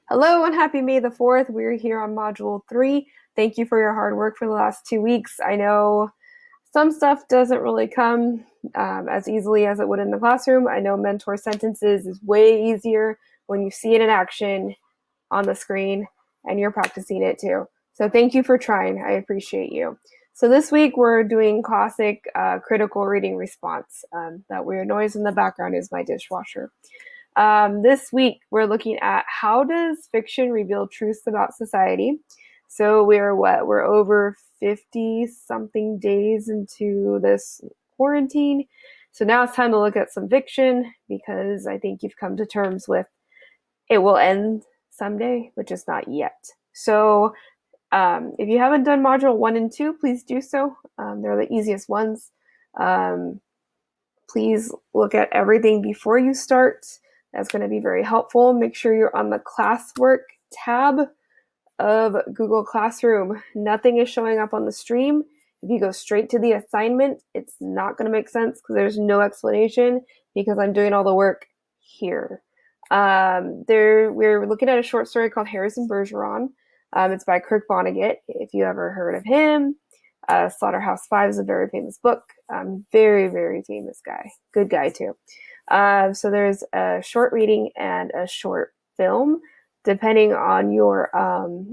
Hello and happy May the 4th. We're here on Module 3. Thank you for your hard work for the last 2 weeks. I know some stuff doesn't really come as easily as it would in the classroom. I know mentor sentences is way easier when you see it in action on the screen and you're practicing it too. So thank you for trying. I appreciate you. So this week we're doing classic critical reading response. That weird noise in the background is my dishwasher. This week, we're looking at how does fiction reveal truths about society? So we're over 50 something days into this quarantine. So now it's time to look at some fiction because I think you've come to terms with it will end someday, but just not yet. So if you haven't done module 1 and 2, please do so. They're the easiest ones. Please look at everything before you start. That's going to be very helpful. Make sure you're on the classwork tab of Google Classroom. Nothing is showing up on the stream. If you go straight to the assignment, it's not going to make sense because there's no explanation because I'm doing all the work here. We're looking at a short story called Harrison Bergeron. It's by Kurt Vonnegut, if you ever heard of him. Slaughterhouse-Five is a very famous book. Very, very famous guy. Good guy, too. So there's a short reading and a short film. Depending on your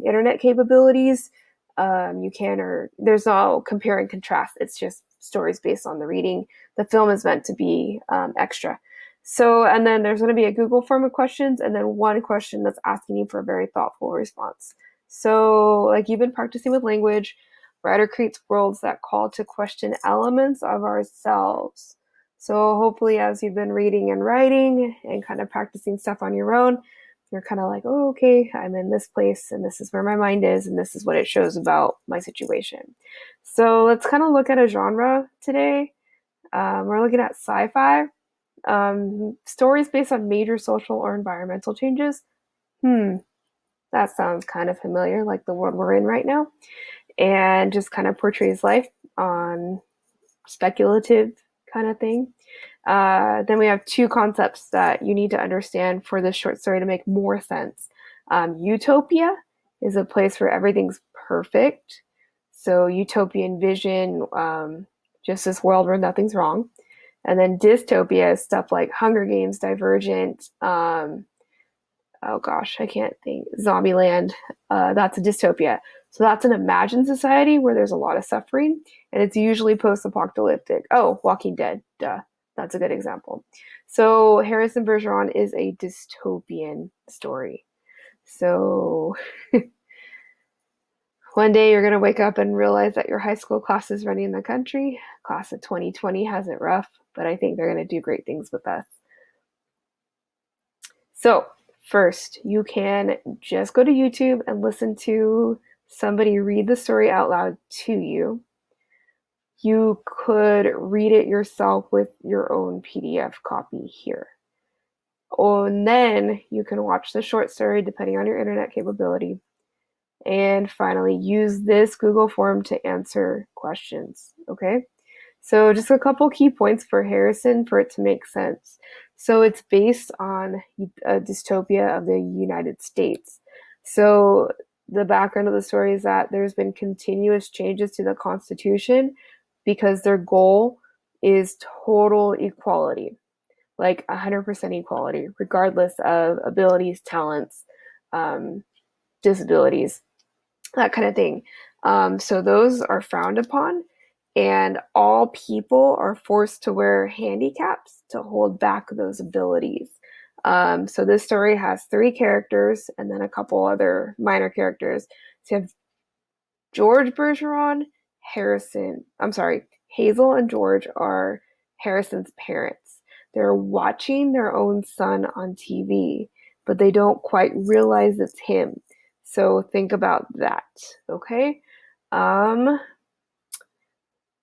internet capabilities, you can or there's no compare and contrast. It's just stories based on the reading. The film is meant to be extra. So, and then there's going to be a Google form of questions and then one question that's asking you for a very thoughtful response. So, like you've been practicing with language, writer creates worlds that call to question elements of ourselves. So hopefully as you've been reading and writing and kind of practicing stuff on your own, you're kind of like, oh, okay, I'm in this place and this is where my mind is and this is what it shows about my situation. So let's kind of look at a genre today. We're looking at sci-fi. Stories based on major social or environmental changes. That sounds kind of familiar, like the world we're in right now. And just kind of portrays life on speculative kind of thing. Then we have two concepts that you need to understand for this short story to make more sense. Utopia is a place where everything's perfect. So utopian vision, just this world where nothing's wrong. And then dystopia is stuff like Hunger Games, Divergent, oh gosh, I can't think, Zombieland. That's a dystopia. So that's an imagined society where there's a lot of suffering, and it's usually post-apocalyptic. Oh, Walking Dead, duh. That's a good example. So Harrison Bergeron is a dystopian story. So one day you're going to wake up and realize that your high school class is running the country. Class of 2020 has it rough, but I think they're going to do great things with us. So first, you can just go to YouTube and listen to somebody read the story out loud to you. You could read it yourself with your own PDF copy here. And then you can watch the short story depending on your internet capability. And finally, use this Google form to answer questions, okay? So just a couple key points for Harrison for it to make sense. So it's based on a dystopia of the United States. So the background of the story is that there's been continuous changes to the Constitution because their goal is total equality, like 100% equality, regardless of abilities, talents, disabilities, that kind of thing. So those are frowned upon, and all people are forced to wear handicaps to hold back those abilities. So this story has 3 characters and then a couple other minor characters. So you have George Bergeron, Hazel and George are Harrison's parents. They're watching their own son on TV, but they don't quite realize it's him. So think about that, okay?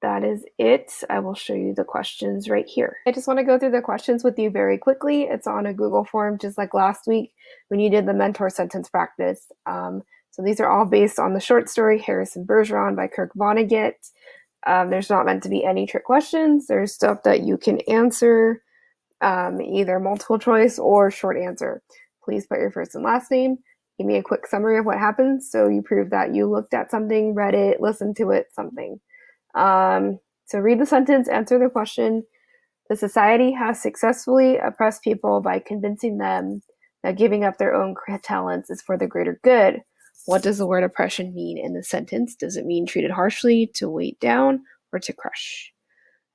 That is it. I will show you the questions right here. I just want to go through the questions with you very quickly. It's on a Google form, just like last week when you did the mentor sentence practice. So these are all based on the short story Harrison Bergeron by Kurt Vonnegut. There's not meant to be any trick questions. There's stuff that you can answer, either multiple choice or short answer. Please put your first and last name, Give me a quick summary of what happened. So you prove that you looked at something, read it, listened to it, something. So read the sentence, answer the question. The society has successfully oppressed people by convincing them that giving up their own talents is for the greater good. What does the word oppression mean in the sentence? Does it mean treated harshly, to weight down, or to crush?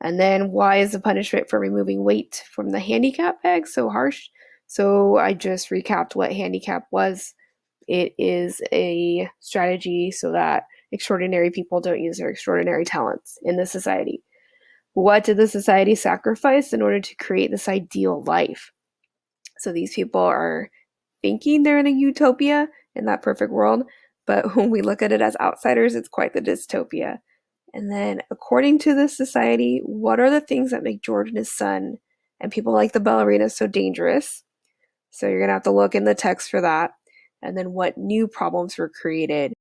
And then why is the punishment for removing weight from the handicap bag so harsh? So I just recapped what handicap was. It is a strategy so that extraordinary people don't use their extraordinary talents in the society. What did the society sacrifice in order to create this ideal life? So these people are thinking they're in a utopia, in that perfect world, but when we look at it as outsiders, it's quite the dystopia. And then, according to this society, what are the things that make George and his son and people like the ballerinas so dangerous? So you're going to have to look in the text for that. And then what new problems were created